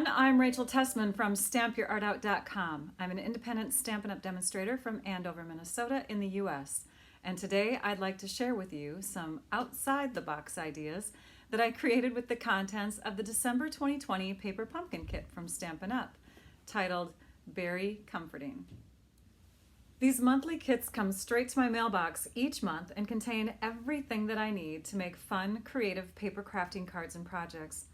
everyone, I'm Rachel Tessman from StampYourArtOut.com. I'm an independent Stampin' Up! Demonstrator from Andover, Minnesota in the US. And today I'd like to share with you some outside-the-box ideas that I created with the contents of the December 2020 Paper Pumpkin Kit from Stampin' Up! Titled Beary Comforting. These monthly kits come straight to my mailbox each month and contain everything that I need to make fun, creative paper crafting cards and projects.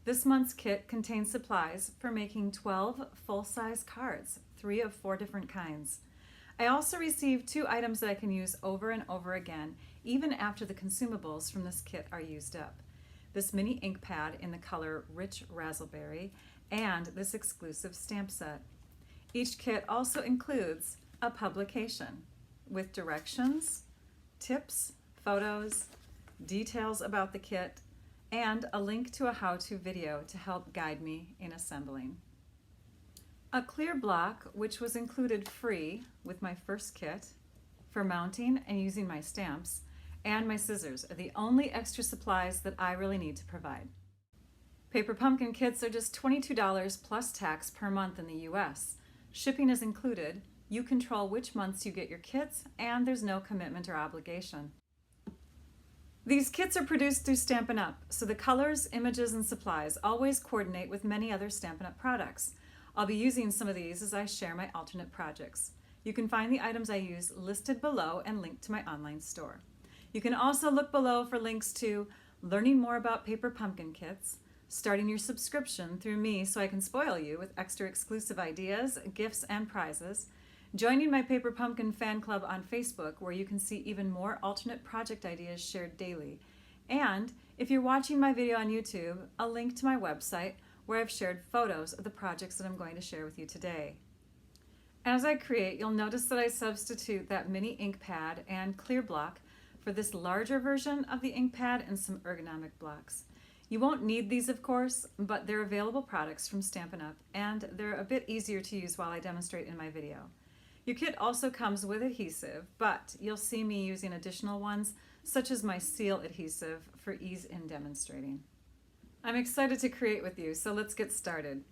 This month's kit contains supplies for making 12 full-size cards, 3 of 4 different kinds. I also received 2 items that I can use over and over again, even after the consumables from this kit are used up. This mini ink pad in the color Rich Razzleberry and this exclusive stamp set. Each kit also includes a publication with directions, tips, photos, details about the kit, and a link to a how-to video to help guide me in assembling. A clear block, which was included free with my first kit for mounting and using my stamps, and my scissors are the only extra supplies that I really need to provide. Paper pumpkin kits are just $22 plus tax per month in the US. Shipping is included. You control which months you get your kits, and there's no commitment or obligation. These kits are produced through Stampin' Up!, so the colors, images, and supplies always coordinate with many other Stampin' Up! Products. I'll be using some of these as I share my alternate projects. You can find the items I use listed below and linked to my online store. You can also look below for links to learning more about paper pumpkin kits, starting your subscription through me so I can spoil you with extra exclusive ideas, gifts, and prizes, joining my Paper Pumpkin fan club on Facebook where you can see even more alternate project ideas shared daily. And if you're watching my video on YouTube, a link to my website where I've shared photos of the projects that I'm going to share with you today. As I create, you'll notice that I substitute that mini ink pad and clear block for this larger version of the ink pad and some ergonomic blocks. You won't need these, of course, but they're available products from Stampin' Up! And they're a bit easier to use while I demonstrate in my video. Your kit also comes with adhesive, but you'll see me using additional ones, such as my seal adhesive, for ease in demonstrating. I'm excited to create with you, so let's get started.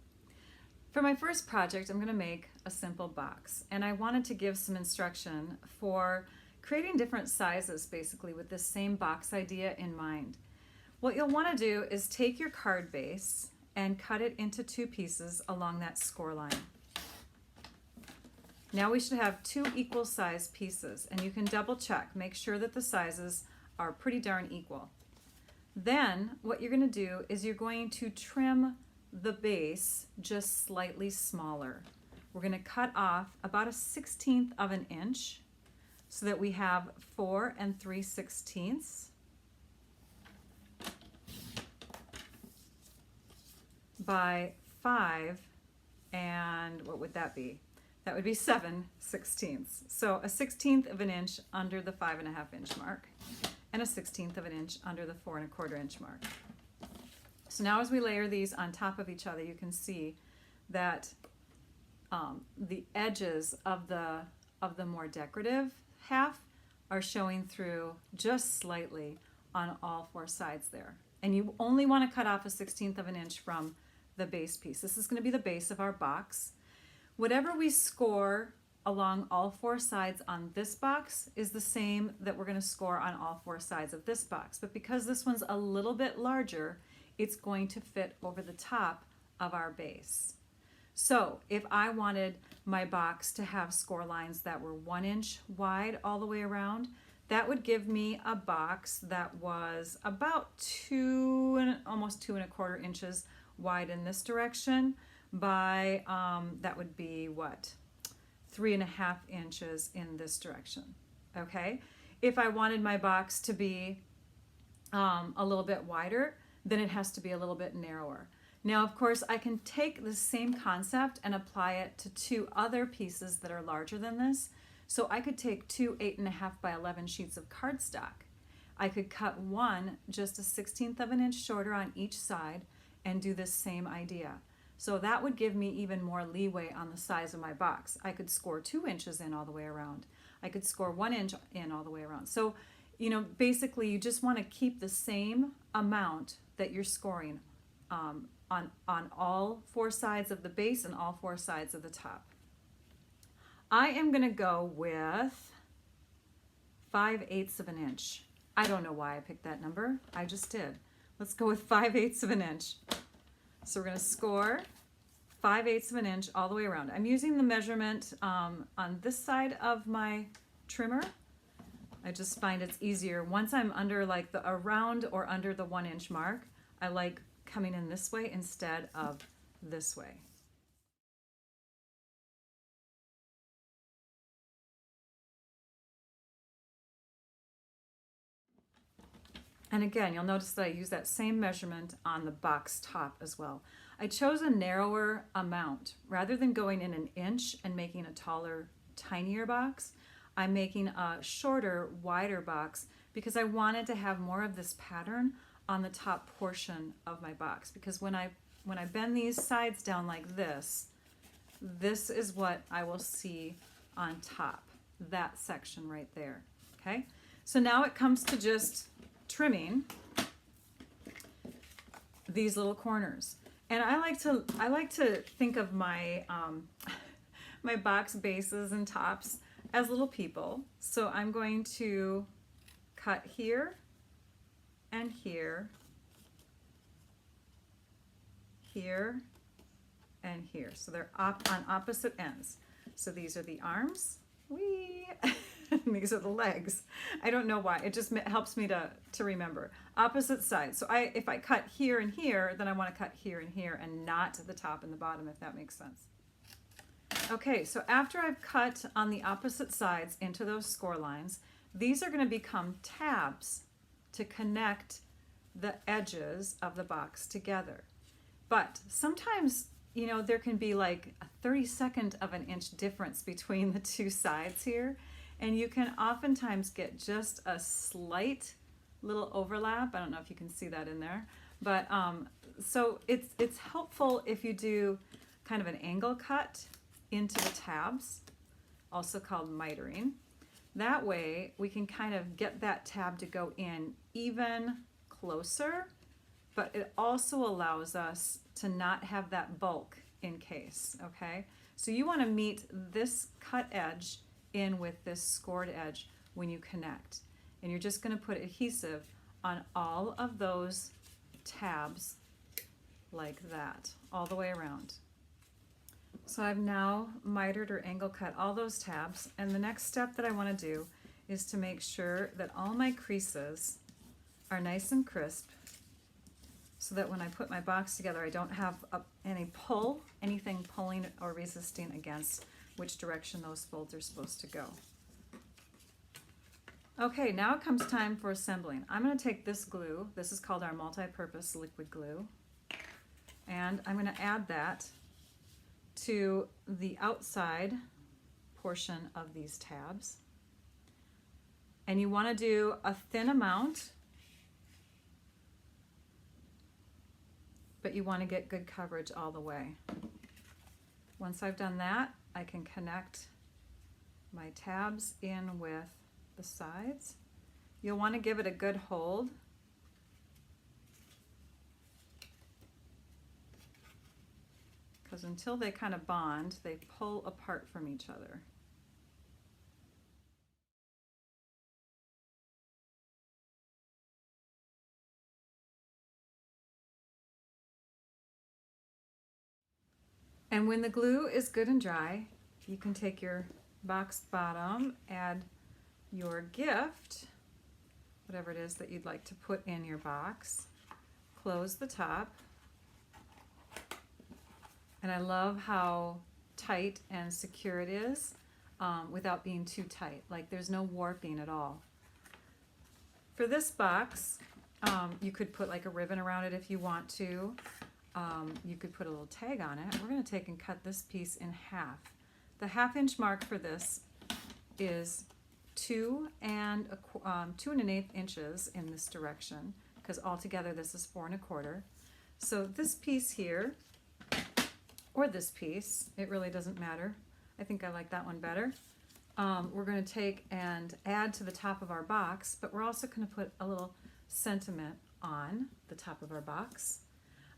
For my first project, I'm going to make a simple box, and I wanted to give some instruction for creating different sizes, basically, with this same box idea in mind. What you'll want to do is take your card base and cut it into 2 pieces along that score line. Now we should have 2 equal size pieces, and you can double check, make sure that the sizes are pretty darn equal. Then what you're going to do is you're going to trim the base just slightly smaller. We're going to cut off about a 1/16 of an inch so that we have 4 3/16 by 5, and what would that be? That would be 7/16. So a 1/16 of an inch under the 5.5 inch mark and a 1/16 of an inch under the 4 1/4 inch mark. So now as we layer these on top of each other, you can see that the edges of the more decorative half are showing through just slightly on all 4 sides there. And you only want to cut off a 1/16 of an inch from the base piece. This is going to be the base of our box. Whatever we score along all 4 sides on this box is the same that we're going to score on all 4 sides of this box. But because this one's a little bit larger, it's going to fit over the top of our base. So if I wanted my box to have score lines that were 1 inch wide all the way around, that would give me a box that was about almost 2 1/4 inches wide in this direction by, that would be what? 3.5 inches in this direction, okay? If I wanted my box to be a little bit wider, then it has to be a little bit narrower. Now, of course, I can take the same concept and apply it to 2 other pieces that are larger than this. So I could take 2 8.5 by 11 sheets of cardstock. I could cut one just a 1/16 of an inch shorter on each side and do this same idea. So that would give me even more leeway on the size of my box. I could score 2 inches in all the way around. I could score 1 inch in all the way around. So, you know, basically you just want to keep the same amount that you're scoring on all four sides of the base and all four sides of the top. I am going to go with 5/8 of an inch. I don't know why I picked that number. I just did. Let's go with 5/8 of an inch. So we're going to score 5/8 of an inch all the way around. I'm using the measurement on this side of my trimmer. I just find it's easier. Once I'm under like the around or under the 1 inch mark, I like coming in this way instead of this way. And again, you'll notice that I use that same measurement on the box top as well. I chose a narrower amount. Rather than going in an inch and making a taller, tinier box, I'm making a shorter, wider box because I wanted to have more of this pattern on the top portion of my box. Because when I bend these sides down like this is what I will see on top, that section right there, okay? So now it comes to just trimming these little corners. And I like to think of my my box bases and tops as little people. So I'm going to cut here and here, here and here. So they're on opposite ends. So these are the arms. Whee! And these are the legs. I don't know why. It just helps me to remember. Opposite sides. So if I cut here and here, then I want to cut here and here and not the top and the bottom, if that makes sense. Okay, so after I've cut on the opposite sides into those score lines, these are going to become tabs to connect the edges of the box together. But sometimes, you know, there can be like a 32nd of an inch difference between the two sides here. And you can oftentimes get just a slight little overlap. I don't know if you can see that in there. But so it's helpful if you do kind of an angle cut into the tabs, also called mitering. That way we can kind of get that tab to go in even closer, but it also allows us to not have that bulk in case, okay? So you want to meet this cut edge in with this scored edge when you connect. And you're just going to put adhesive on all of those tabs like that, all the way around. So I've now mitered or angle cut all those tabs, and the next step that I want to do is to make sure that all my creases are nice and crisp so that when I put my box together I don't have anything pulling or resisting against which direction those folds are supposed to go. Okay, now it comes time for assembling. I'm going to take this glue, this is called our multi-purpose liquid glue, and I'm going to add that to the outside portion of these tabs. And you want to do a thin amount, but you want to get good coverage all the way. Once I've done that, I can connect my tabs in with the sides. You'll want to give it a good hold. Because until they kind of bond, they pull apart from each other. And when the glue is good and dry, you can take your box bottom, add your gift, whatever it is that you'd like to put in your box, close the top. And I love how tight and secure it is without being too tight. Like there's no warping at all. For this box, you could put like a ribbon around it if you want to. You could put a little tag on it. We're going to take and cut this piece in half. The 1/2 inch mark for this is 2 1/8 inches in this direction, because altogether this is 4 1/4. So this piece here, or this piece, it really doesn't matter. I think I like that one better. We're going to take and add to the top of our box, but we're also going to put a little sentiment on the top of our box.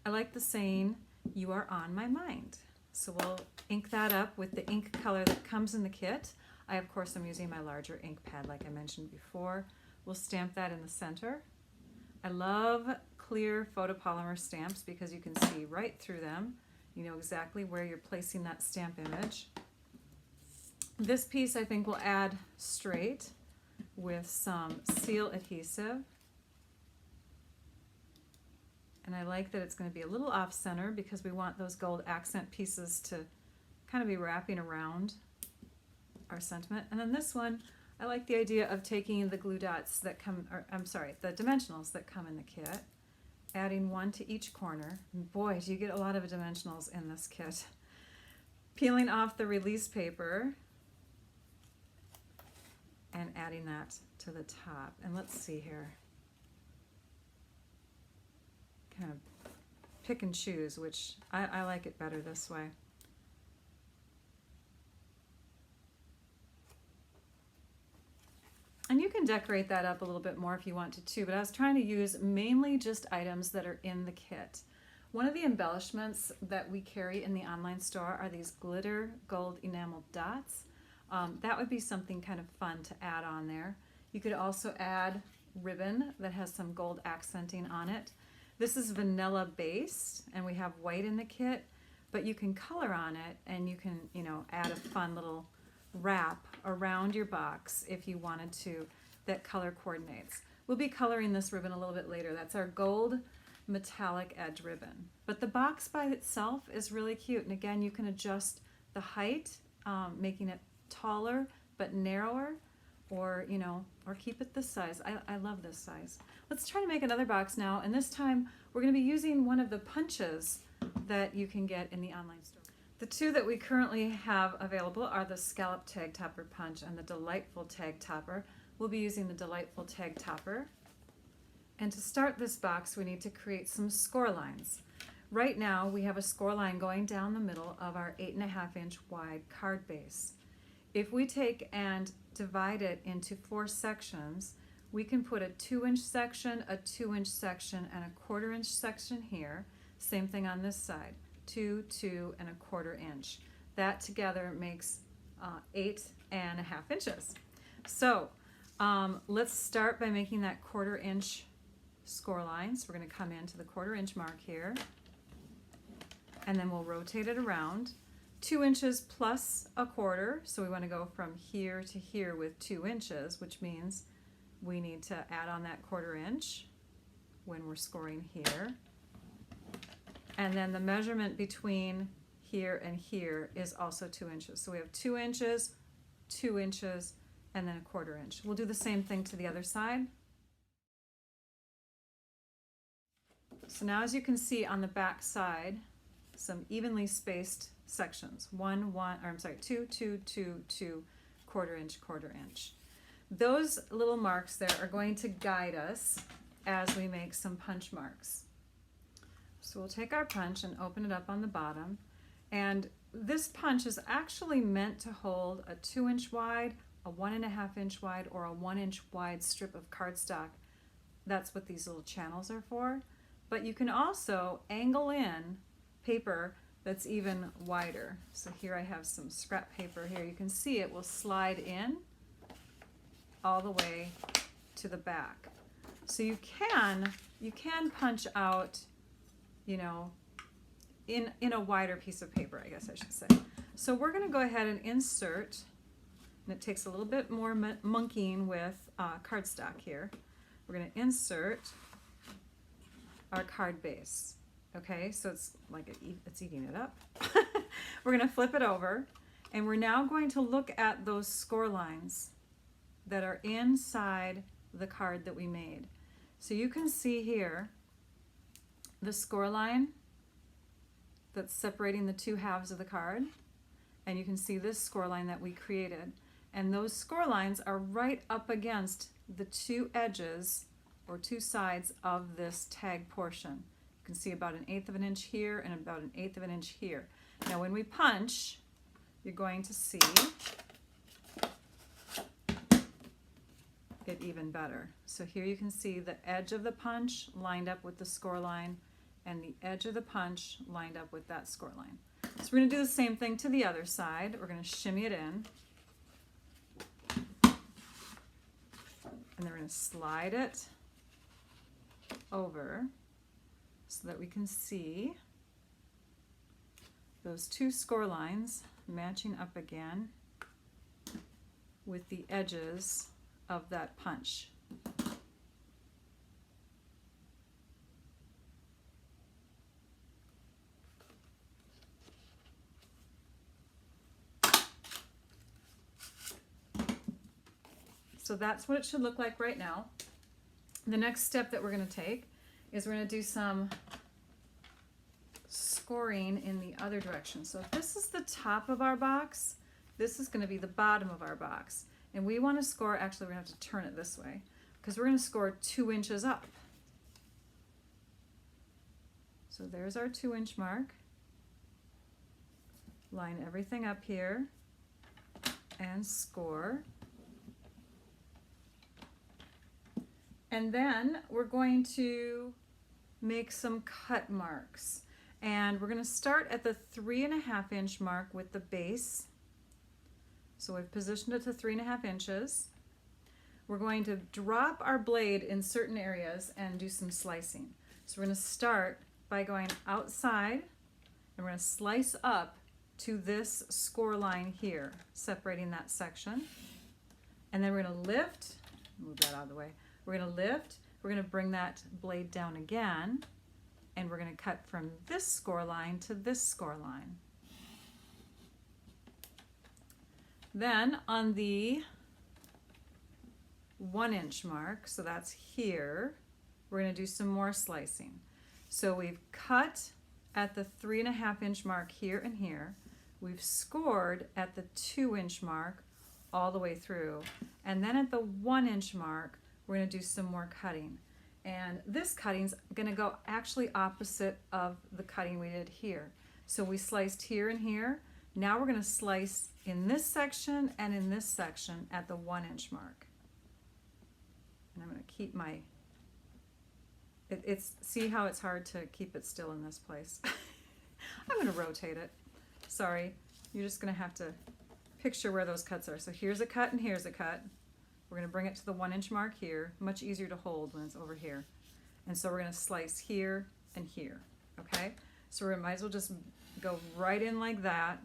I like the saying, "You are on my mind." So we'll ink that up with the ink color that comes in the kit. I, of course, am using my larger ink pad like I mentioned before. We'll stamp that in the center. I love clear photopolymer stamps because you can see right through them. You know exactly where you're placing that stamp image. This piece I think will add straight with some seal adhesive. And I like that it's going to be a little off center because we want those gold accent pieces to kind of be wrapping around our sentiment. And then this one, I like the idea of taking the glue dots that come, or I'm sorry, the dimensionals that come in the kit, adding one to each corner. And boy, do you get a lot of dimensionals in this kit. Peeling off the release paper and adding that to the top. And let's see here. Kind of pick and choose, which I like it better this way. And you can decorate that up a little bit more if you want to too, but I was trying to use mainly just items that are in the kit. One of the embellishments that we carry in the online store are these glitter gold enameled dots. That would be something kind of fun to add on there. You could also add ribbon that has some gold accenting on it. This is vanilla based and we have white in the kit, but you can color on it and you can, you know, add a fun little wrap around your box if you wanted to that color coordinates. We'll be coloring this ribbon a little bit later. That's our gold metallic edge ribbon. But the box by itself is really cute, and again you can adjust the height, making it taller but narrower, or you know, or keep it this size. I love this size. Let's try to make another box now, and this time we're going to be using one of the punches that you can get in the online store. The two that we currently have available are the Scallop Tag Topper Punch and the Delightful Tag Topper. We'll be using the Delightful Tag Topper. And to start this box, we need to create some score lines. Right now, we have a score line going down the middle of our 8.5 inch wide card base. If we take and divide it into 4 sections, we can put a 2-inch section, a 2-inch section, and a 1/4 inch section here. Same thing on this side. 2, 2, and a 1/4 inch. That together makes 8.5 inches. So let's start by making that 1/4 inch score line. So we're going to come into the 1/4 inch mark here, and then we'll rotate it around. 2 inches plus a 1/4, so we want to go from here to here with 2 inches, which means we need to add on that 1/4 inch when we're scoring here. And then the measurement between here and here is also 2 inches. So we have 2 inches, 2 inches, and then a 1/4 inch. We'll do the same thing to the other side. So now as you can see on the back side, some evenly spaced sections. 2, 2, 2, 2, 1/4 inch, 1/4 inch. Those little marks there are going to guide us as we make some punch marks. So we'll take our punch and open it up on the bottom, and this punch is actually meant to hold a 2 inch wide, a 1.5 inch wide, or a 1 inch wide strip of cardstock. That's what these little channels are for. But you can also angle in paper that's even wider. So here I have some scrap paper here. You can see it will slide in all the way to the back. So you can punch out, you know, in a wider piece of paper, I guess I should say. So we're going to go ahead and insert, and it takes a little bit more monkeying with cardstock here. We're going to insert our card base. Okay, so it's like it's eating it up. We're going to flip it over, and we're now going to look at those score lines that are inside the card that we made. So you can see here the score line that's separating the 2 halves of the card, and you can see this score line that we created, and those score lines are right up against the 2 edges or 2 sides of this tag portion. You can see about 1/8 of an inch here and about 1/8 of an inch here. Now when we punch, you're going to see it even better. So here you can see the edge of the punch lined up with the score line, and the edge of the punch lined up with that score line. So we're going to do the same thing to the other side. We're going to shimmy it in. And then we're going to slide it over so that we can see those two score lines matching up again with the edges of that punch. So that's what it should look like right now. The next step that we're going to take is we're going to do some scoring in the other direction. So if this is the top of our box, this is going to be the bottom of our box. And we want to score, actually we're going to have to turn it this way, because we're going to score 2 inches up. So there's our 2-inch mark. Line everything up here and score. And then we're going to make some cut marks. And we're going to start at the 3.5 inch mark with the base. So we've positioned it to 3.5 inches. We're going to drop our blade in certain areas and do some slicing. So we're going to start by going outside, and we're going to slice up to this score line here, separating that section. And then we're going to lift, move that out of the way. We're going to lift, we're going to bring that blade down again, and we're going to cut from this score line to this score line. Then on the 1 inch mark, so that's here, we're going to do some more slicing. So we've cut at the 3.5 inch mark here and here. We've scored at the 2 inch mark all the way through. And then at the 1 inch mark, we're going to do some more cutting. And this cutting's going to go actually opposite of the cutting we did here. So we sliced here and here. Now we're going to slice in this section and in this section at the 1 inch mark. And I'm going to keep my, see how it's hard to keep it still in this place. I'm going to rotate it. Sorry, you're just going to have to picture where those cuts are. So here's a cut and here's a cut. We're going to bring it to the 1 inch mark here, much easier to hold when it's over here. And so we're going to slice here and here, okay? So we might as well just go right in like that.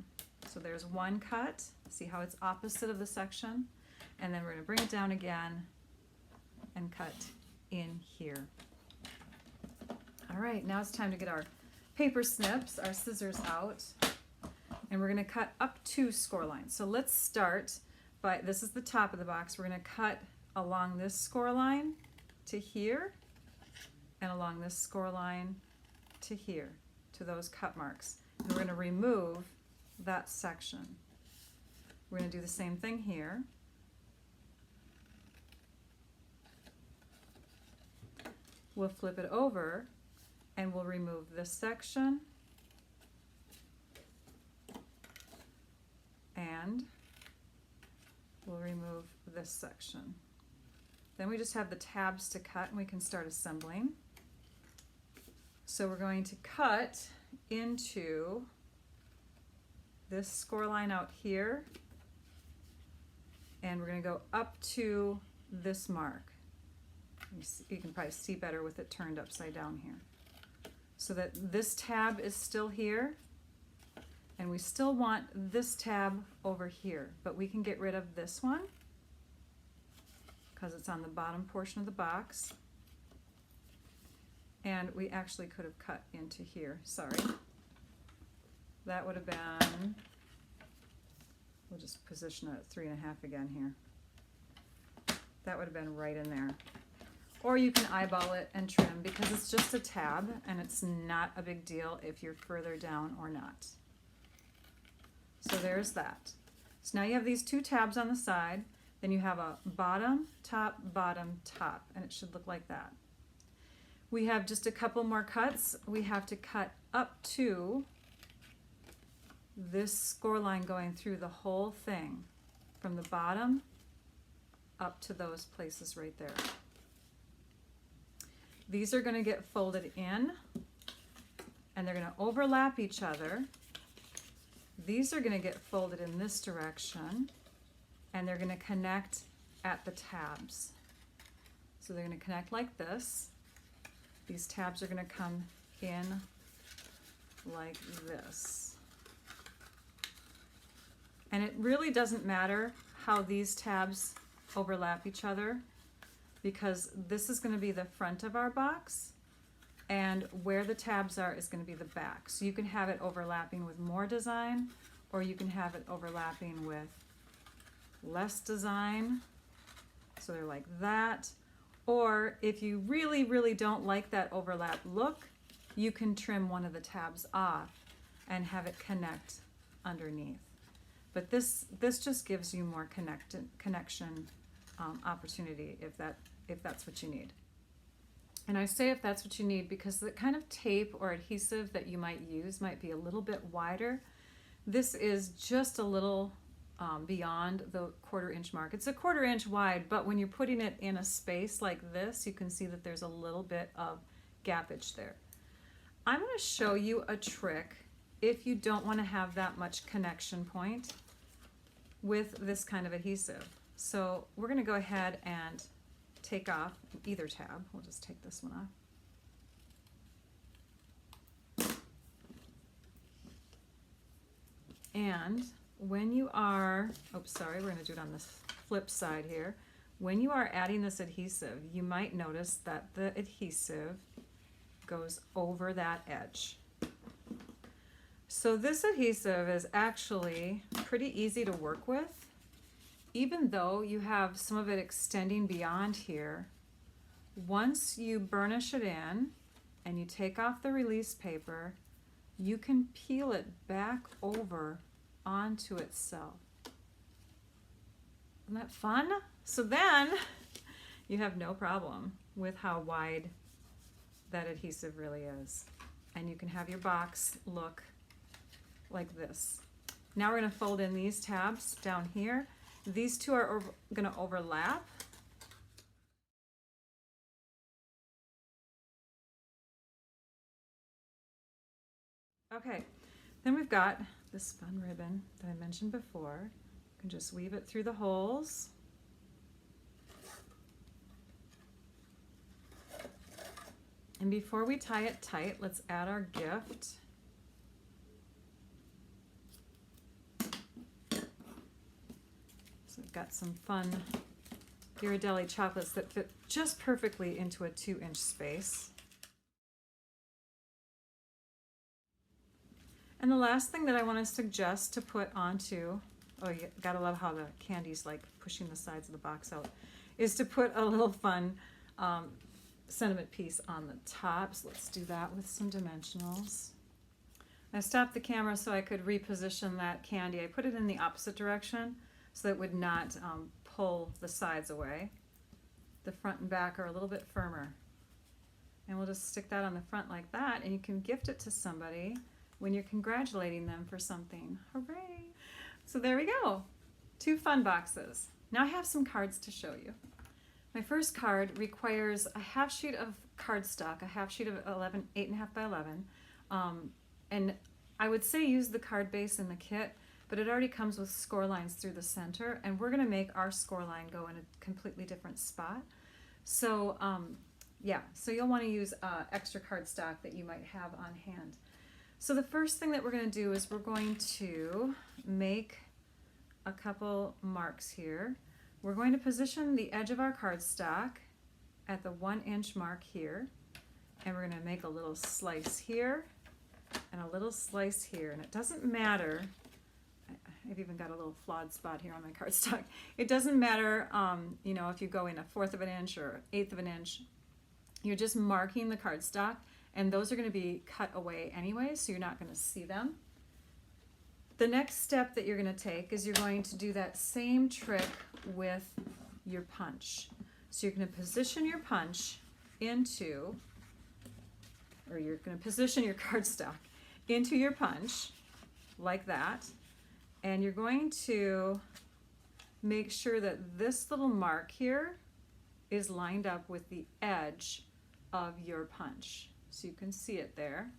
So there's one cut, see how it's opposite of the section? And then we're going to bring it down again and cut in here. All right, now it's time to get our paper snips, our scissors out, and we're going to cut up 2 score lines. So let's start by, this is the top of the box, we're going to cut along this score line to here and along this score line to here, to those cut marks. And we're going to remove that section. We're going to do the same thing here. We'll flip it over and we'll remove this section and we'll remove this section. Then we just have the tabs to cut and we can start assembling. So we're going to cut into this score line out here and we're going to go up to this mark. You can probably see better with it turned upside down here. So that this tab is still here and we still want this tab over here, but we can get rid of this one because it's on the bottom portion of the box. And we actually could have cut into here, sorry. That would have been, we'll just position it at 3.5 again here. That would have been right in there. Or you can eyeball it and trim because it's just a tab and it's not a big deal if you're further down or not. So there's that. So now you have these 2 tabs on the side, then you have a bottom, top, and it should look like that. We have just a couple more cuts. We have to cut up to this score line going through the whole thing from the bottom up to those places right there. These are going to get folded in and they're going to overlap each other. These are going to get folded in this direction, and they're going to connect at the tabs. So they're going to connect like this. These tabs are going to come in like this. And it really doesn't matter how these tabs overlap each other, because this is going to be the front of our box, and where the tabs are is going to be the back. So you can have it overlapping with more design, or you can have it overlapping with less design. So they're like that. Or if you really, really don't like that overlap look, you can trim one of the tabs off and have it connect underneath. But this just gives you more connection opportunity if that's what you need. And I say if that's what you need because the kind of tape or adhesive that you might use might be a little bit wider. This is just a little beyond the 1/4 inch mark. It's a 1/4 inch wide, but when you're putting it in a space like this, you can see that there's a little bit of gappage there. I'm going to show you a trick if you don't want to have that much connection point with this kind of adhesive. So we're going to go ahead and take off either tab. We'll just take this one off. And when you are, oops, sorry, we're going to do it on this flip side here. When you are adding this adhesive, you might notice that the adhesive goes over that edge. So this adhesive is actually pretty easy to work with. Even though you have some of it extending beyond here, once you burnish it in and you take off the release paper, you can peel it back over onto itself. Isn't that fun? So then you have no problem with how wide that adhesive really is. And you can have your box look like this. Now we're going to fold in these tabs down here. These two are going to overlap. Okay, then we've got this fun ribbon that I mentioned before. You can just weave it through the holes. And before we tie it tight, let's add our gift. So we've got some fun Ghirardelli chocolates that fit just perfectly into a 2-inch space. And the last thing that I want to suggest to put onto, oh, you gotta love how the candy's like pushing the sides of the box out, is to put a little fun sentiment piece on the top. So let's do that with some dimensionals. I stopped the camera so I could reposition that candy. I put it in the opposite direction so that it would not pull the sides away. The front and back are a little bit firmer. And we'll just stick that on the front like that, and you can gift it to somebody when you're congratulating them for something. Hooray! So there we go. 2 fun boxes. Now I have some cards to show you. My first card requires a half sheet of cardstock, a half sheet of 8.5 by 11. And I would say use the card base in the kit, but it already comes with score lines through the center, and we're gonna make our score line go in a completely different spot. So yeah, so you'll wanna use extra cardstock that you might have on hand. So the first thing that we're going to do is we're going to make a couple marks here. We're going to position the edge of our cardstock at the 1-inch mark here, and we're going to make a little slice here and a little slice here. And it doesn't matter, I've even got a little flawed spot here on my cardstock. It doesn't matter, you know, if you go in 1/4 of an inch or 1/8 of an inch. You're just marking the cardstock, and those are going to be cut away anyway, so you're not going to see them. The next step that you're going to take is you're going to do that same trick with your punch. So you're going to position your punch into, or you're going to position your cardstock into your punch like that, and you're going to make sure that this little mark here is lined up with the edge of your punch. So you can see it there.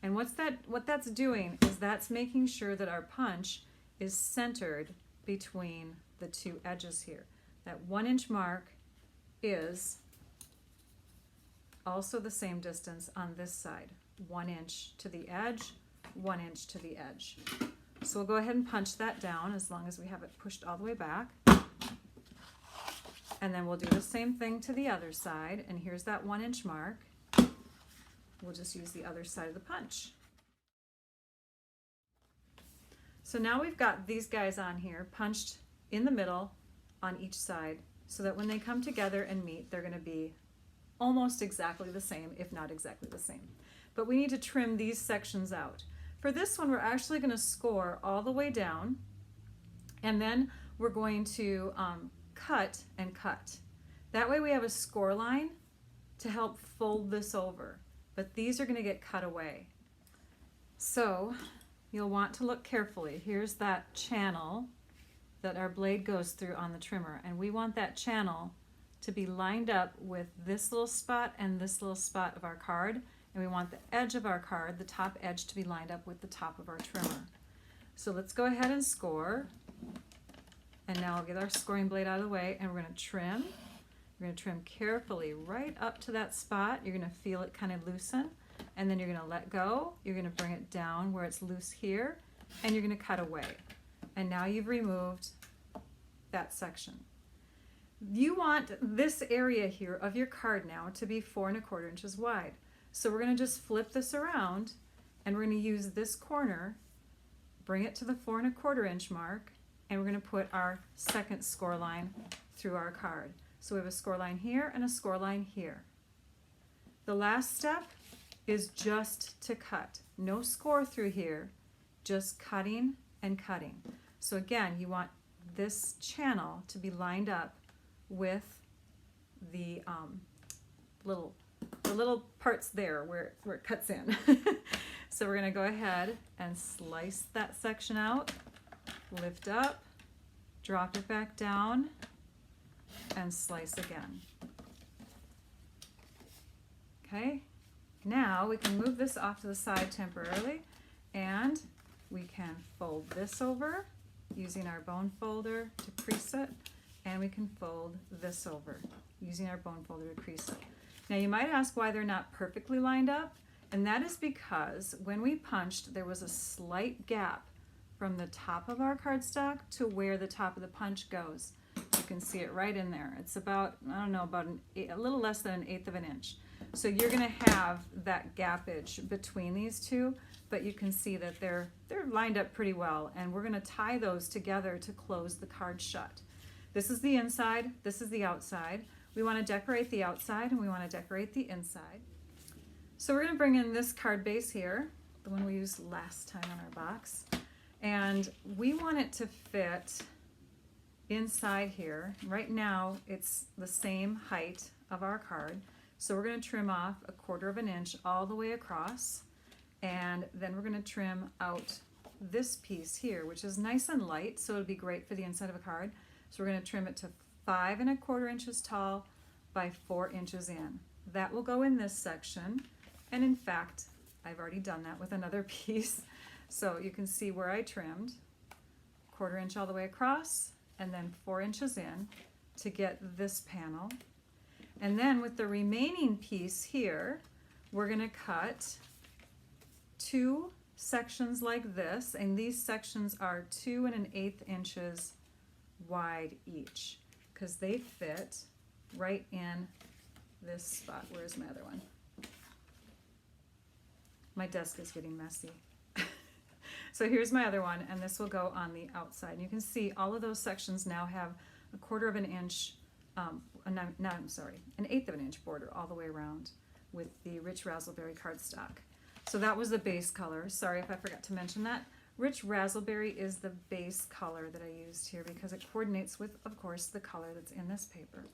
And what that's doing is that's making sure that our punch is centered between the two edges here. That 1 inch mark is also the same distance on this side. 1 inch to the edge, 1 inch to the edge. So we'll go ahead and punch that down as long as we have it pushed all the way back. And then we'll do the same thing to the other side. And here's that 1 inch mark. We'll just use the other side of the punch. So now we've got these guys on here punched in the middle on each side so that when they come together and meet, they're going to be almost exactly the same, if not exactly the same. But we need to trim these sections out. For this one, we're actually going to score all the way down, and then we're going to cut and cut. That way we have a score line to help fold this over. But these are going to get cut away. So you'll want to look carefully. Here's that channel that our blade goes through on the trimmer, and we want that channel to be lined up with this little spot and this little spot of our card, and we want the edge of our card, the top edge, to be lined up with the top of our trimmer. So let's go ahead and score, and now I'll get our scoring blade out of the way, and we're going to trim. We're going to trim carefully right up to that spot. You're going to feel it kind of loosen, and then you're going to let go. You're going to bring it down where it's loose here, and you're going to cut away. And now you've removed that section. You want this area here of your card now to be 4 1/4 inches wide. So we're going to just flip this around, and we're going to use this corner, bring it to the 4 1/4 inch mark, and we're going to put our second score line through our card. So we have a score line here and a score line here. The last step is just to cut. No score through here, just cutting and cutting. So again, you want this channel to be lined up with the little parts there where it cuts in. So we're going to go ahead and slice that section out, lift up, drop it back down, and slice again. Okay, now we can move this off to the side temporarily, and we can fold this over using our bone folder to crease it, and we can fold this over using our bone folder to crease it. Now you might ask why they're not perfectly lined up, and that is because when we punched, there was a slight gap from the top of our cardstock to where the top of the punch goes. You can see it right in there. It's about, I don't know, about a little less than 1/8 of an inch. So you're going to have that gappage between these two, but you can see that they're lined up pretty well, and we're going to tie those together to close the card shut. This is the inside, this is the outside. We want to decorate the outside, and we want to decorate the inside. So we're going to bring in this card base here, the one we used last time on our box, and we want it to fit inside here. Right now it's the same height of our card, so we're going to trim off 1/4 inch all the way across, and then we're going to trim out this piece here, which is nice and light, so it'll be great for the inside of a card. So we're going to trim it to 5 1/4 inches tall by 4 inches in. That will go in this section, and in fact I've already done that with another piece, so you can see where I trimmed 1/4 inch all the way across and then 4 inches in to get this panel. And then with the remaining piece here, we're going to cut 2 sections like this, and these sections are 2 1/8 inches wide each, because they fit right in this spot. Where's my other one? My desk is getting messy. So here's my other one, and this will go on the outside. And you can see all of those sections now have 1/4 inch, an 1/8 of an inch border all the way around with the rich raspberry cardstock. So that was the base color. Sorry if I forgot to mention that. Rich raspberry is the base color that I used here because it coordinates with, of course, the color that's in this paper.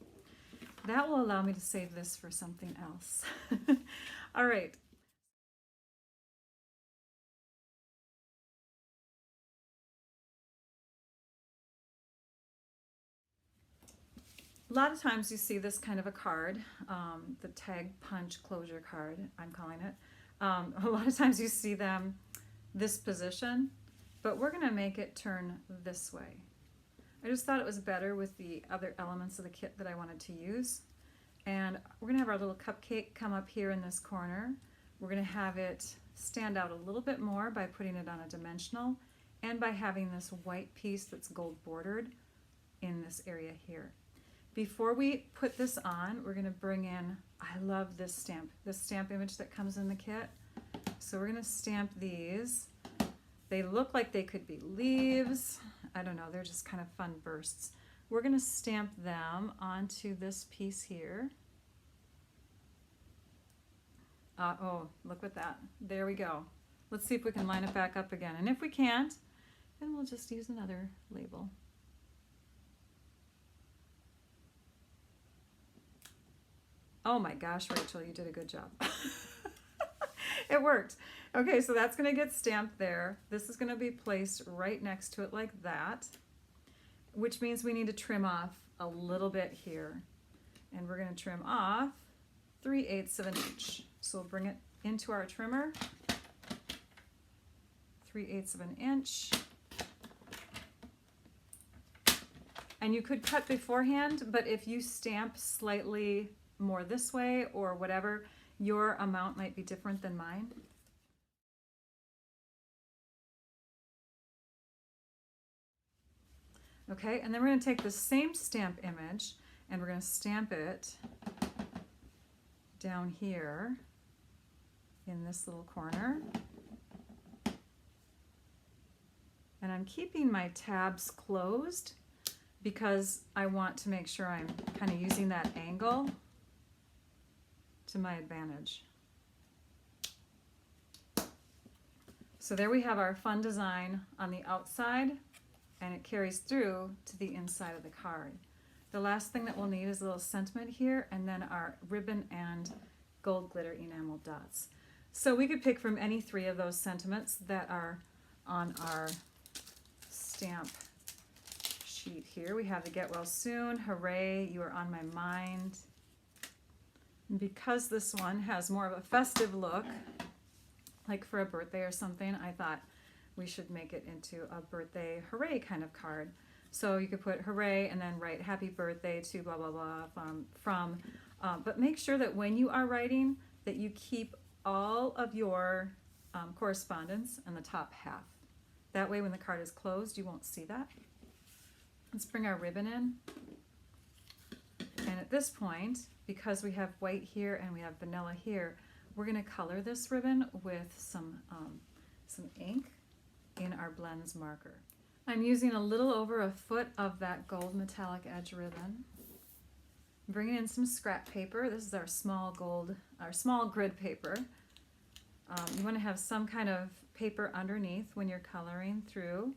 That will allow me to save this for something else. All right. A lot of times you see this kind of a card, the tag punch closure card, I'm calling it. A lot of times you see them this position, but we're gonna make it turn this way. I just thought it was better with the other elements of the kit that I wanted to use. And we're gonna have our little cupcake come up here in this corner. We're gonna have it stand out a little bit more by putting it on a dimensional and by having this white piece that's gold bordered in this area here. Before we put this on, we're gonna bring in, I love this stamp image that comes in the kit. So we're gonna stamp these. They look like they could be leaves. I don't know, they're just kind of fun bursts. We're gonna stamp them onto this piece here. Oh, look at that. There we go. Let's see if we can line it back up again. And if we can't, then we'll just use another label. Oh my gosh, Rachel, you did a good job. It worked. Okay, so that's gonna get stamped there. This is gonna be placed right next to it like that, which means we need to trim off a little bit here. And we're gonna trim off 3/8 of an inch. So we'll bring it into our trimmer, 3/8 of an inch. And you could cut beforehand, but if you stamp slightly more this way or whatever, your amount might be different than mine. Okay, and then we're going to take the same stamp image and we're going to stamp it down here in this little corner. And I'm keeping my tabs closed because I want to make sure I'm kind of using that angle to my advantage. So there we have our fun design on the outside, and it carries through to the inside of the card. The last thing that we'll need is a little sentiment here, and then our ribbon and gold glitter enamel dots. So we could pick from any three of those sentiments that are on our stamp sheet here. We have the Get Well Soon, Hooray, You Are On My Mind. And because this one has more of a festive look, like for a birthday or something, I thought we should make it into a birthday hooray kind of card. So you could put hooray and then write happy birthday to blah, blah, blah but make sure that when you are writing that you keep all of your correspondence in the top half. That way when the card is closed, you won't see that. Let's bring our ribbon in. And at this point, because we have white here and we have vanilla here, we're going to color this ribbon with some ink in our blends marker. I'm using a little over a foot of that gold metallic edge ribbon. I'm bringing in some scrap paper. This is our small grid paper. You want to have some kind of paper underneath when you're coloring through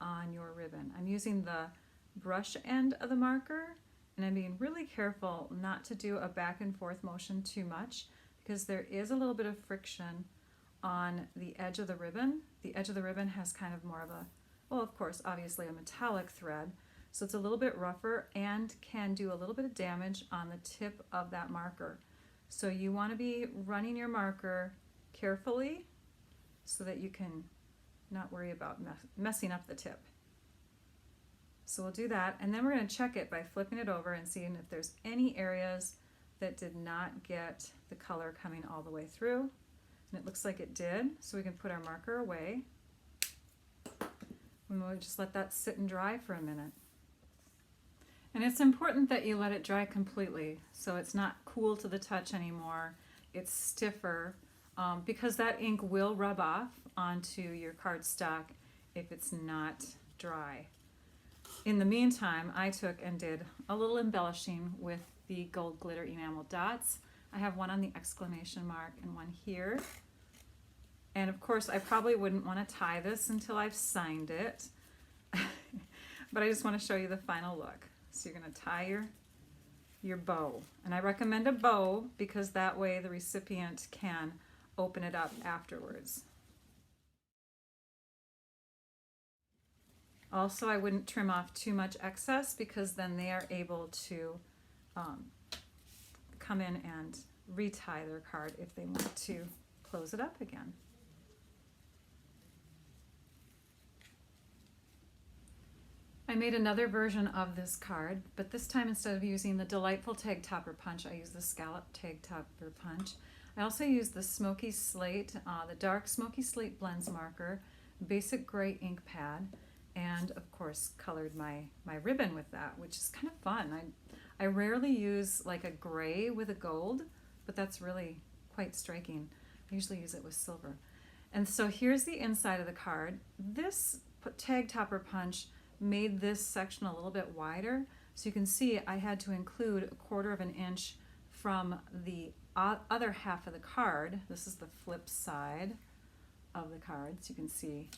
on your ribbon. I'm using the brush end of the marker, and I'm being really careful not to do a back and forth motion too much because there is a little bit of friction on the edge of the ribbon. The edge of the ribbon has kind of more of a, well, of course, obviously a metallic thread, so it's a little bit rougher and can do a little bit of damage on the tip of that marker. So you want to be running your marker carefully so that you can not worry about messing up the tip. So we'll do that, and then we're going to check it by flipping it over and seeing if there's any areas that did not get the color coming all the way through. And it looks like it did, so we can put our marker away. And we'll just let that sit and dry for a minute. And it's important that you let it dry completely, so it's not cool to the touch anymore. It's stiffer, because that ink will rub off onto your cardstock if it's not dry. In the meantime, I took and did a little embellishing with the gold glitter enamel dots. I have one on the exclamation mark and one here. And of course, I probably wouldn't want to tie this until I've signed it. But I just want to show you the final look. So you're going to tie your bow. And I recommend a bow because that way the recipient can open it up afterwards. Also, I wouldn't trim off too much excess because then they are able to come in and retie their card if they want to. close it up again. I made another version of this card, but this time instead of using the delightful tag topper punch, I use the scallop tag topper punch. I also use the smoky slate, the dark smoky slate blends marker, basic gray ink pad, and of course colored my ribbon with that, which is kind of fun. I rarely use like a gray with a gold, but that's really quite striking. I usually use it with silver. And so here's the inside of the card. This tag topper punch made this section a little bit wider, so you can see I had to include 1/4 of an inch from the other half of the card. This is the flip side of the card, so you can see.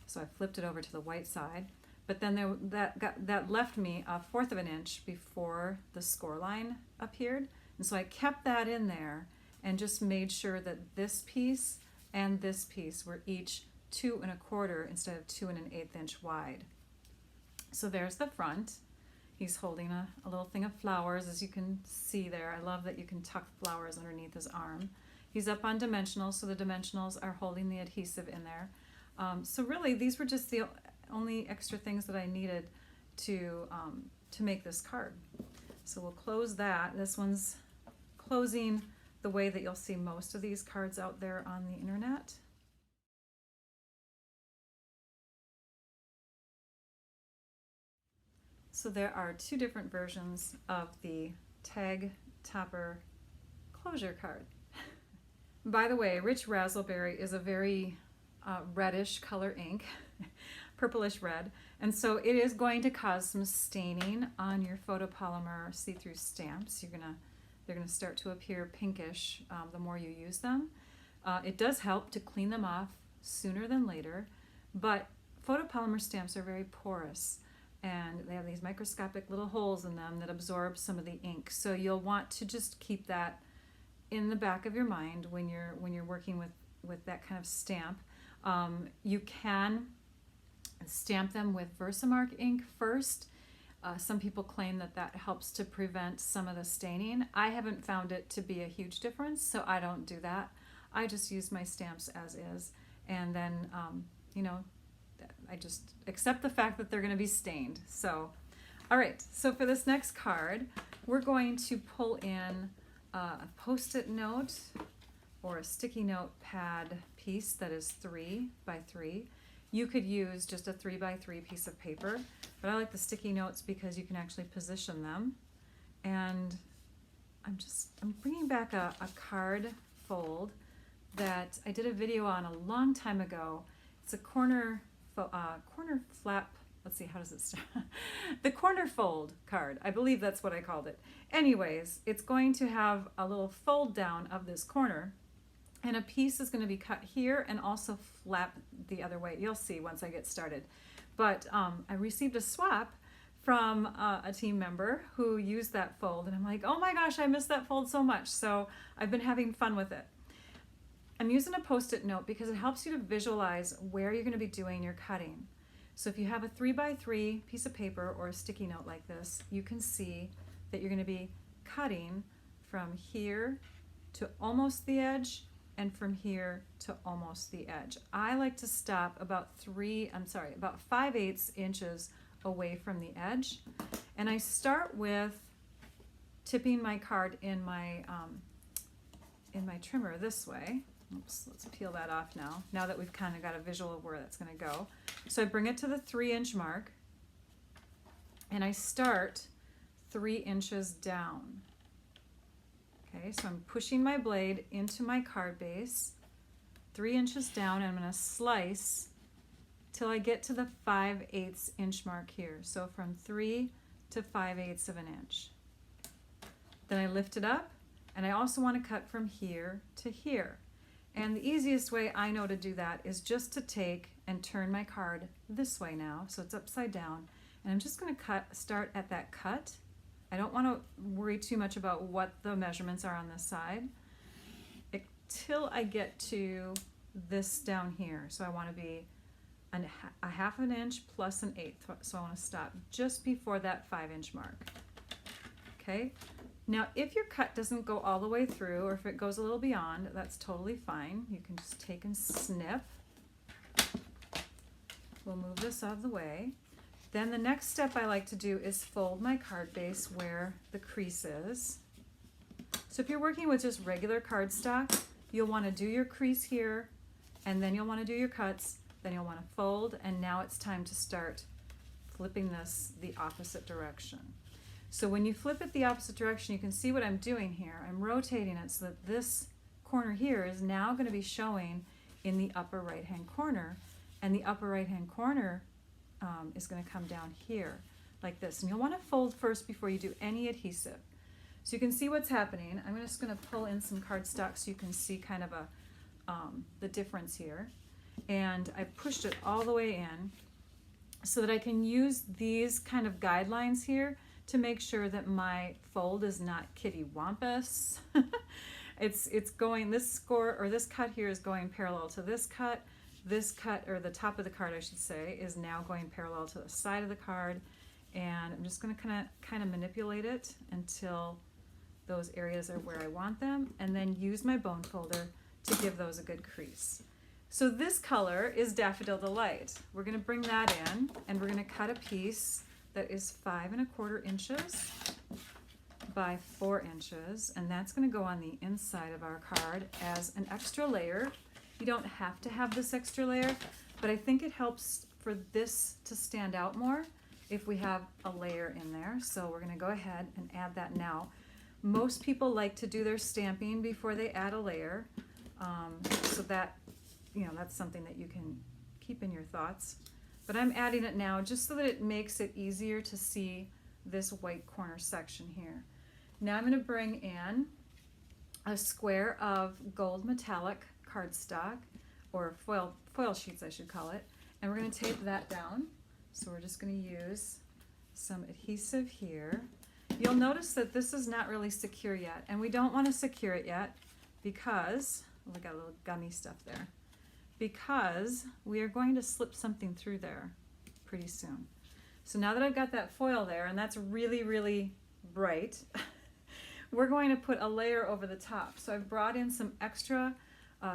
So I flipped it over to the white side, but then that left me 1/4 of an inch before the score line appeared, and so I kept that in there and just made sure that this piece and this piece were each 2 1/4 instead of 2 1/8 inch wide. So there's the front. He's holding a little thing of flowers, as you can see there. I love that you can tuck flowers underneath his arm. He's up on dimensionals, so the dimensionals are holding the adhesive in there. So really, these were just the only extra things that I needed to make this card. So we'll close that. This one's closing the way that you'll see most of these cards out there on the internet. So there are 2 different versions of the tag topper closure card. By the way, Rich Razzleberry is a very reddish color ink, purplish red, and so it is going to cause some staining on your photopolymer see-through stamps. They're gonna start to appear pinkish the more you use them. It does help to clean them off sooner than later, but photopolymer stamps are very porous, and they have these microscopic little holes in them that absorb some of the ink. So you'll want to just keep that in the back of your mind when you're working with that kind of stamp. You can stamp them with Versamark ink first. Some people claim that helps to prevent some of the staining. I haven't found it to be a huge difference, so I don't do that. I just use my stamps as is, and then I just accept the fact that they're going to be stained. So, all right, so for this next card, we're going to pull in a Post-it note or a sticky note pad piece that is 3 by 3. You could use just a 3 by 3 piece of paper, but I like the sticky notes because you can actually position them. And I'm bringing back a card fold that I did a video on a long time ago. It's a corner flap, let's see, how does it start? The corner fold card, I believe that's what I called it. Anyways, it's going to have a little fold down of this corner, and a piece is going to be cut here and also flap the other way. You'll see once I get started. But I received a swap from a team member who used that fold, and I'm like, oh my gosh, I miss that fold so much. So I've been having fun with it. I'm using a Post-it note because it helps you to visualize where you're going to be doing your cutting. So if you have a 3 by 3 piece of paper or a sticky note like this, you can see that you're going to be cutting from here to almost the edge and from here to almost the edge. I like to stop about 5/8 inches away from the edge, and I start with tipping my card in my trimmer this way. Oops, let's peel that off now that we've kind of got a visual of where that's going to go. So I bring it to the 3-inch mark, and I start 3 inches down. Okay, so I'm pushing my blade into my card base, 3 inches down, and I'm going to slice till I get to the 5/8 inch mark here. So from 3 to 5/8 of an inch. Then I lift it up, and I also want to cut from here to here. And the easiest way I know to do that is just to take and turn my card this way now, so it's upside down. And I'm just going to start at that cut. I don't want to worry too much about what the measurements are on this side until I get to this down here. So I want to be a 1/2 inch plus 1/8. So I want to stop just before that 5-inch mark. Okay, Now, if your cut doesn't go all the way through, or if it goes a little beyond, that's totally fine. You can just take and snip. We'll move this out of the way. Then the next step I like to do is fold my card base where the crease is. So if you're working with just regular cardstock, you'll want to do your crease here, and then you'll want to do your cuts, then you'll want to fold, and now it's time to start flipping this the opposite direction. So when you flip it the opposite direction, you can see what I'm doing here. I'm rotating it so that this corner here is now going to be showing in the upper right hand corner, and the upper right hand corner is going to come down here like this. And you'll want to fold first before you do any adhesive. So you can see what's happening. I'm just going to pull in some cardstock so you can see kind of the difference here. And I pushed it all the way in so that I can use these kind of guidelines here to make sure that my fold is not kitty wampus. It's going, this score or this cut here is going parallel to this cut, or the top of the card I should say, is now going parallel to the side of the card. And I'm just going to kind of manipulate it until those areas are where I want them, and then use my bone folder to give those a good crease. So this color is Daffodil Delight. We're going to bring that in, and we're going to cut a piece that is 5 1/4 inches by 4 inches, and that's going to go on the inside of our card as an extra layer. You don't have to have this extra layer, but I think it helps for this to stand out more if we have a layer in there. So we're going to go ahead and add that now. Most people like to do their stamping before they add a layer, so that, you know, that's something that you can keep in your thoughts. But I'm adding it now just so that it makes it easier to see this white corner section here. Now I'm going to bring in a square of gold metallic cardstock, or foil sheets I should call it, and we're going to tape that down. So we're just going to use some adhesive here. You'll notice that this is not really secure yet, and we don't want to secure it yet because, oh, I got a little gummy stuff there, because we are going to slip something through there pretty soon. So now that I've got that foil there, and that's really, really bright, we're going to put a layer over the top. So I've brought in some extra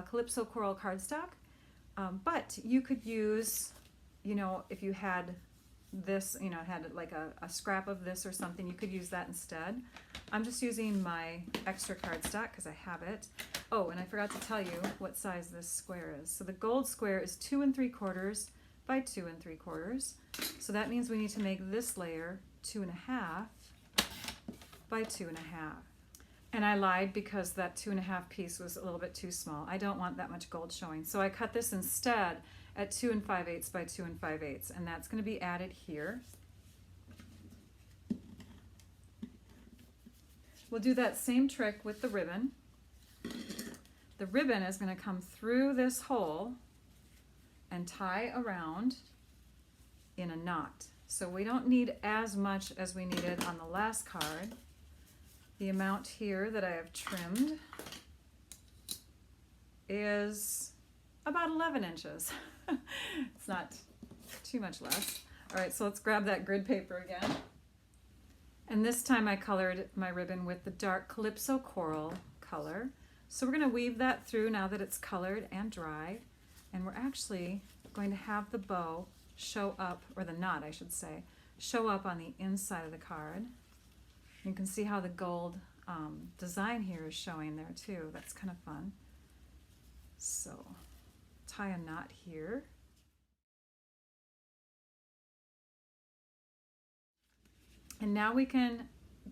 Calypso Coral cardstock, but you could use, you know, if you had this, you know, had like a scrap of this or something, you could use that instead. I'm just using my extra cardstock because I have it. Oh, and I forgot to tell you what size this square is. So the gold square is 2 3/4 by 2 3/4. So that means we need to make this layer 2 1/2 by 2 1/2. And I lied because that 2 1/2 piece was a little bit too small. I don't want that much gold showing. So I cut this instead at 2 5/8 by 2 5/8, and that's going to be added here. We'll do that same trick with the ribbon. The ribbon is going to come through this hole and tie around in a knot. So we don't need as much as we needed on the last card. The amount here that I have trimmed is about 11 inches. It's not too much less. All right, so let's grab that grid paper again. And this time I colored my ribbon with the dark Calypso Coral color. So we're going to weave that through now that it's colored and dry. And we're actually going to have the bow show up, or the knot I should say, show up on the inside of the card. You can see how the gold design here is showing there too. That's kind of fun. So tie a knot here. And now we can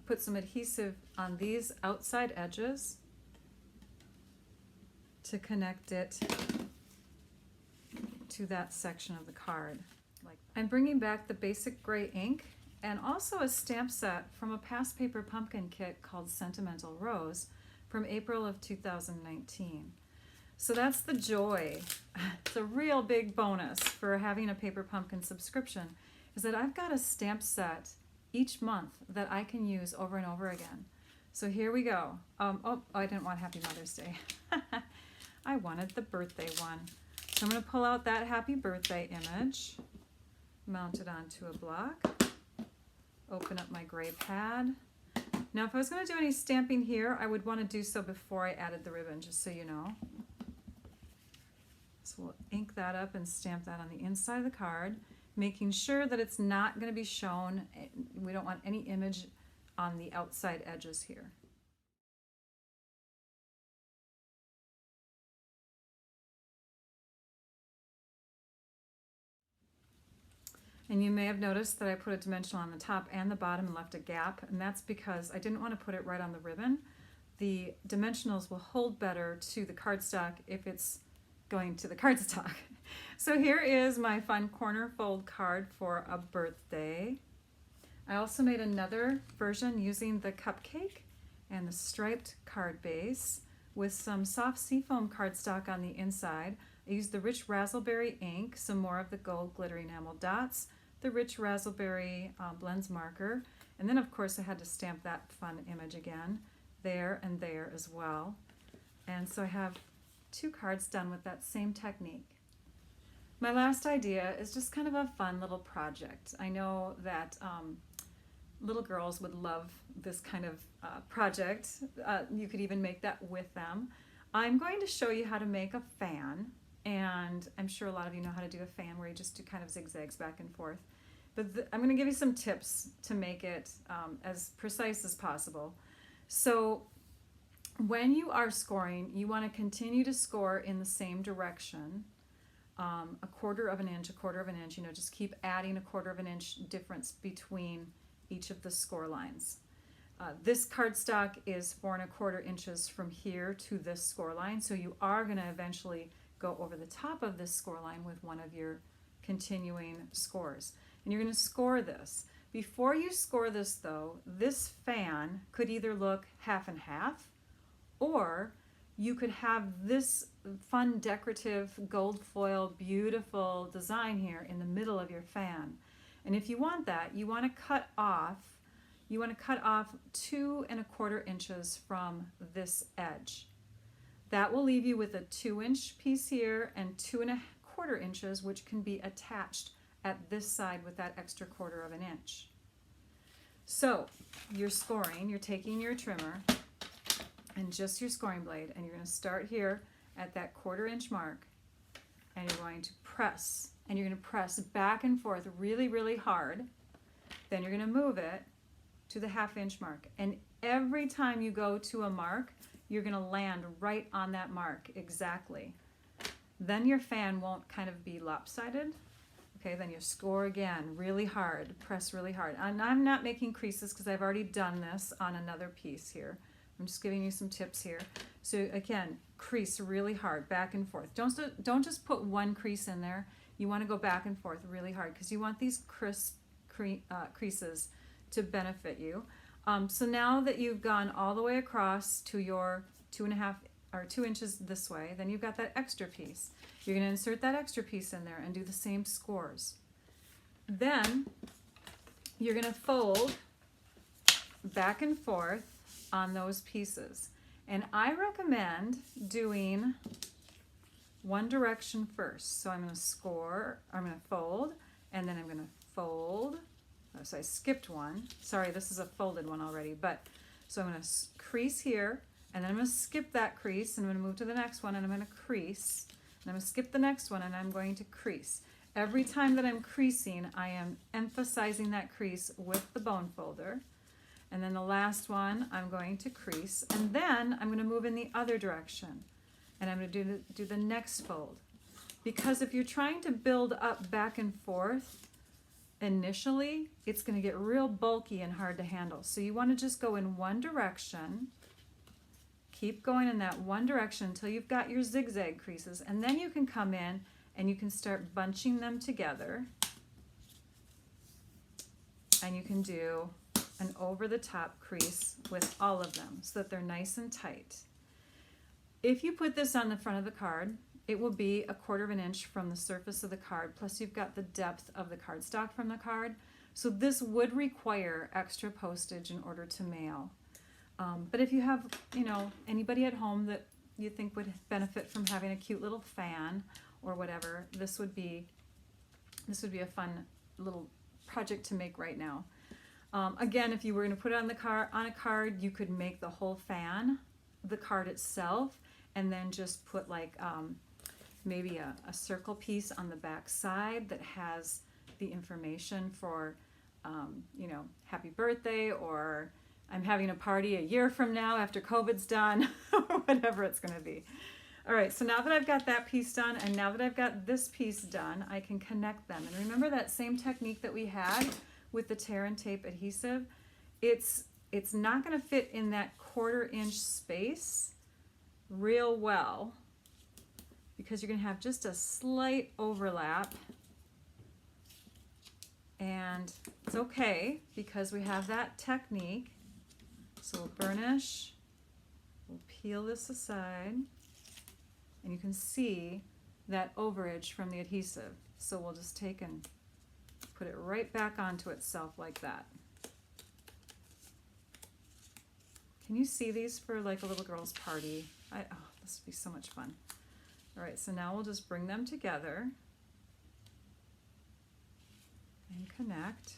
put some adhesive on these outside edges to connect it to that section of the card. I'm bringing back the basic gray ink and also a stamp set from a past paper pumpkin kit called Sentimental Rose from April of 2019. So that's the joy. It's a real big bonus for having a paper pumpkin subscription, is that I've got a stamp set each month that I can use over and over again. So here we go. Oh, I didn't want Happy Mother's Day. I wanted the birthday one. So I'm going to pull out that happy birthday image, mount it onto a block, open up my gray pad, Now if I was going to do any stamping here, I would want to do so before I added the ribbon, just so you know. So we'll ink that up and stamp that on the inside of the card, making sure that it's not going to be shown. We don't want any image on the outside edges here. And you may have noticed that I put a dimensional on the top and the bottom and left a gap, and that's because I didn't want to put it right on the ribbon. The dimensionals will hold better to the cardstock if it's going to the cardstock. So here is my fun corner fold card for a birthday. I also made another version using the cupcake and the striped card base with some soft seafoam cardstock on the inside. I used the rich raspberry ink, some more of the gold glitter enamel dots, the rich raspberry blends marker, and then of course I had to stamp that fun image again there and there as well. And so I have 2 cards done with that same technique. My last idea is just kind of a fun little project. I know that little girls would love this kind of project. You could even make that with them. I'm going to show you how to make a fan, and I'm sure a lot of you know how to do a fan where you just do kind of zigzags back and forth. But I'm going to give you some tips to make it as precise as possible. So when you are scoring, you want to continue to score in the same direction, a quarter of an inch, you know, just keep adding a quarter of an inch difference between each of the score lines. This cardstock is 4 1/4 inches from here to this score line, so you are going to eventually go over the top of this score line with one of your continuing scores. And you're going to score this. Before you score this though, this fan could either look half and half, or you could have this fun decorative gold foil beautiful design here in the middle of your fan. And if you want that, you want to cut off 2 1/4 inches from this edge. That will leave you with a 2-inch piece here and 2 1/4 inches, which can be attached at this side with that extra quarter of an inch. So you're scoring, you're taking your trimmer and just your scoring blade, and you're going to start here at that 1/4 inch mark, and you're going to press, and you're going to press back and forth really, really hard. Then you're going to move it to the 1/2 inch mark, and every time you go to a mark, you're going to land right on that mark exactly. Then your fan won't kind of be lopsided. Okay, then you score again really hard, press really hard. And I'm not making creases because I've already done this on another piece here. I'm just giving you some tips here. So again, crease really hard, back and forth. Don't just put one crease in there. You want to go back and forth really hard because you want these crisp creases to benefit you. So now that you've gone all the way across to your 2 1/2 or 2 inches this way, then you've got that extra piece. You're going to insert that extra piece in there and do the same scores. Then you're going to fold back and forth on those pieces. And I recommend doing one direction first. So I'm going to score, I'm going to fold, and then I'm going to fold. Oh, so I skipped one. Sorry, this is a folded one already. But so I'm going to crease here, and then I'm going to skip that crease, and I'm going to move to the next one, and I'm going to crease. And I'm going to skip the next one, and I'm going to crease. Every time that I'm creasing, I am emphasizing that crease with the bone folder. And then the last one, I'm going to crease. And then I'm going to move in the other direction. And I'm going to do the next fold. Because if you're trying to build up back and forth initially, it's going to get real bulky and hard to handle. So you want to just go in one direction. Keep going in that one direction until you've got your zigzag creases, and then you can come in and you can start bunching them together, and you can do an over the top crease with all of them so that they're nice and tight. If you put this on the front of the card, it will be a 1/4 inch from the surface of the card, plus you've got the depth of the cardstock from the card. So this would require extra postage in order to mail. But if you have, you know, anybody at home that you think would benefit from having a cute little fan or whatever, this would be a fun little project to make right now. Again, if you were going to put it on a card, you could make the whole fan the card itself, and then just put like maybe a circle piece on the back side that has the information for, you know, happy birthday, or I'm having a party a year from now after COVID's done, or whatever it's going to be. All right, so now that I've got that piece done, and now that I've got this piece done, I can connect them. And remember that same technique that we had with the tear and tape adhesive? It's not going to fit in that 1/4 inch space real well, because you're going to have just a slight overlap. And it's okay because we have that technique. So we'll burnish, we'll peel this aside, and you can see that overage from the adhesive. So we'll just take and put it right back onto itself like that. Can you see these for like a little girl's party? Oh, this would be so much fun. All right, so now we'll just bring them together and connect.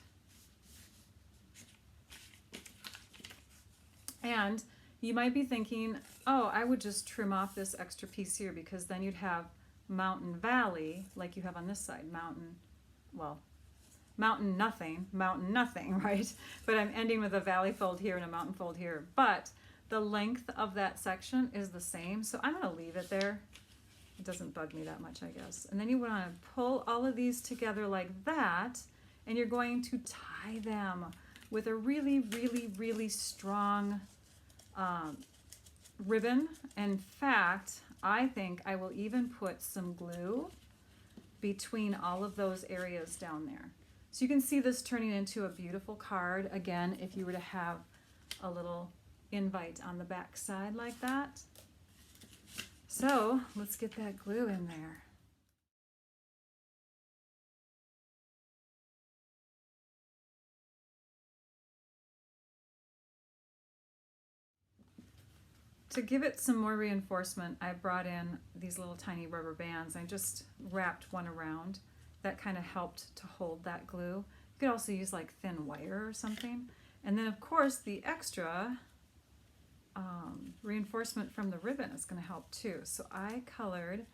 And you might be thinking, oh, I would just trim off this extra piece here, because then you'd have mountain valley like you have on this side. Mountain, well, mountain nothing, right? But I'm ending with a valley fold here and a mountain fold here. But the length of that section is the same, so I'm gonna leave it there. It doesn't bug me that much, I guess. And then you wanna pull all of these together like that, and you're going to tie them with a really, really, really strong ribbon. In fact, I think I will even put some glue between all of those areas down there. So you can see this turning into a beautiful card, again, if you were to have a little invite on the back side like that. So let's get that glue in there. To give it some more reinforcement, I brought in these little tiny rubber bands. I just wrapped one around. That kind of helped to hold that glue. You could also use like thin wire or something. And then of course the extra reinforcement from the ribbon is going to help too. So I colored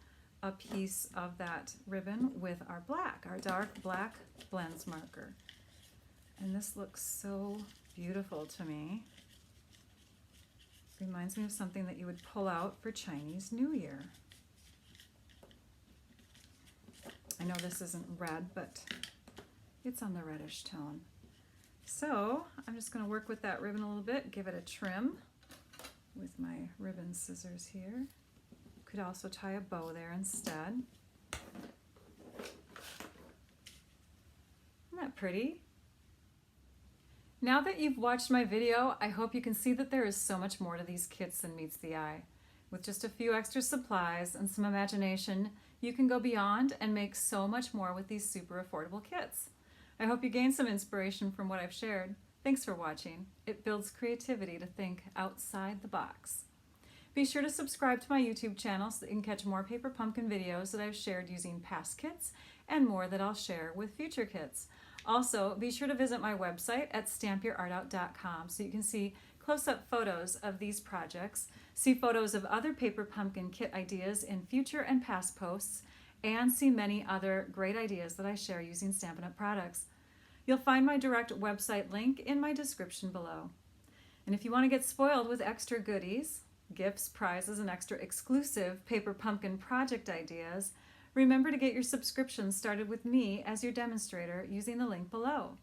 a piece of that ribbon with our black, our dark black blends marker. And this looks so beautiful to me. Reminds me of something that you would pull out for Chinese New Year. I know this isn't red, but it's on the reddish tone. So I'm just going to work with that ribbon a little bit, give it a trim with my ribbon scissors here. Could also tie a bow there instead. Isn't that pretty? Now that you've watched my video, I hope you can see that there is so much more to these kits than meets the eye. With just a few extra supplies and some imagination, you can go beyond and make so much more with these super affordable kits. I hope you gained some inspiration from what I've shared. Thanks for watching. It builds creativity to think outside the box. Be sure to subscribe to my YouTube channel so that you can catch more paper pumpkin videos that I've shared using past kits and more that I'll share with future kits. Also, be sure to visit my website at stampyourartout.com so you can see close-up photos of these projects, see photos of other paper pumpkin kit ideas in future and past posts, and see many other great ideas that I share using Stampin' Up! Products. You'll find my direct website link in my description below. And if you want to get spoiled with extra goodies, gifts, prizes, and extra exclusive paper pumpkin project ideas, remember to get your subscription started with me as your demonstrator using the link below.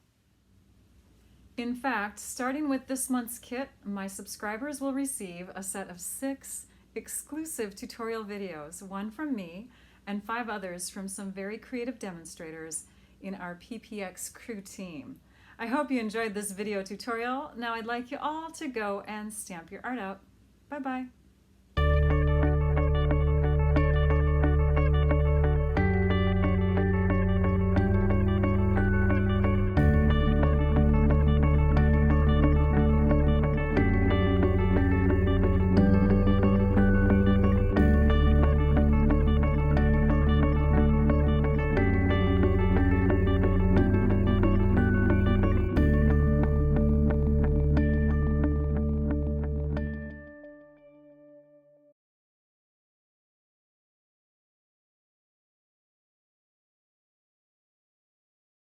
In fact, starting with this month's kit, my subscribers will receive a set of 6 exclusive tutorial videos, 1 from me and 5 others from some very creative demonstrators in our PPX crew team. I hope you enjoyed this video tutorial. Now I'd like you all to go and stamp your art out. Bye-bye.